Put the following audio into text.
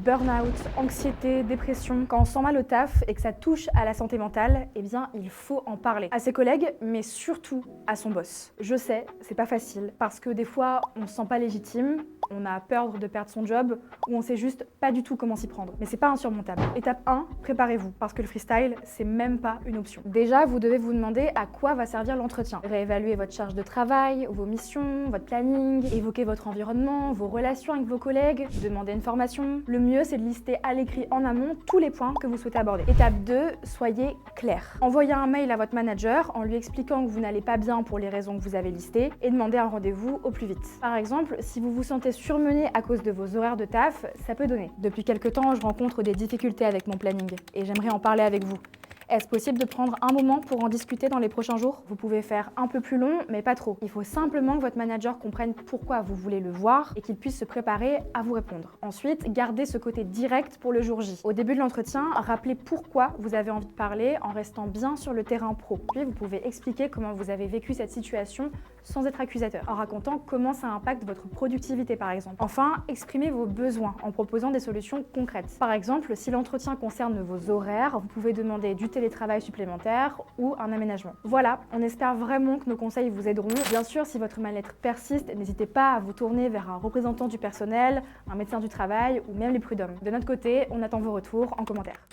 burn-out, anxiété, dépression. Quand on sent mal au taf et que ça touche à la santé mentale, eh bien, il faut en parler. À ses collègues, mais surtout à son boss. Je sais, c'est pas facile, parce que des fois, on se sent pas légitime, on a peur de perdre son job, ou on sait juste pas du tout comment s'y prendre. Mais c'est pas insurmontable. Étape 1, préparez-vous, parce que le freestyle, c'est même pas une option. Déjà, vous devez vous demander à quoi va servir l'entretien. Réévaluer votre charge de travail, vos missions, votre planning, évoquer votre environnement, vos relations avec vos collègues, demander une formation. Le mieux, c'est de lister à l'écrit en amont tous les points que vous souhaitez aborder. Étape 2, soyez clair. Envoyez un mail à votre manager en lui expliquant que vous n'allez pas bien pour les raisons que vous avez listées et demandez un rendez-vous au plus vite. Par exemple, si vous vous sentez surmené à cause de vos horaires de taf, ça peut donner. Depuis quelques temps, je rencontre des difficultés avec mon planning et j'aimerais en parler avec vous. Est-ce possible de prendre un moment pour en discuter dans les prochains jours? Vous pouvez faire un peu plus long, mais pas trop. Il faut simplement que votre manager comprenne pourquoi vous voulez le voir et qu'il puisse se préparer à vous répondre. Ensuite, gardez ce côté direct pour le jour J. Au début de l'entretien, rappelez pourquoi vous avez envie de parler en restant bien sur le terrain pro. Puis, vous pouvez expliquer comment vous avez vécu cette situation sans être accusateur, en racontant comment ça impacte votre productivité par exemple. Enfin, exprimez vos besoins en proposant des solutions concrètes. Par exemple, si l'entretien concerne vos horaires, vous pouvez demander du télétravail supplémentaire ou un aménagement. Voilà, on espère vraiment que nos conseils vous aideront. Bien sûr, si votre mal-être persiste, n'hésitez pas à vous tourner vers un représentant du personnel, un médecin du travail ou même les prud'hommes. De notre côté, on attend vos retours en commentaire.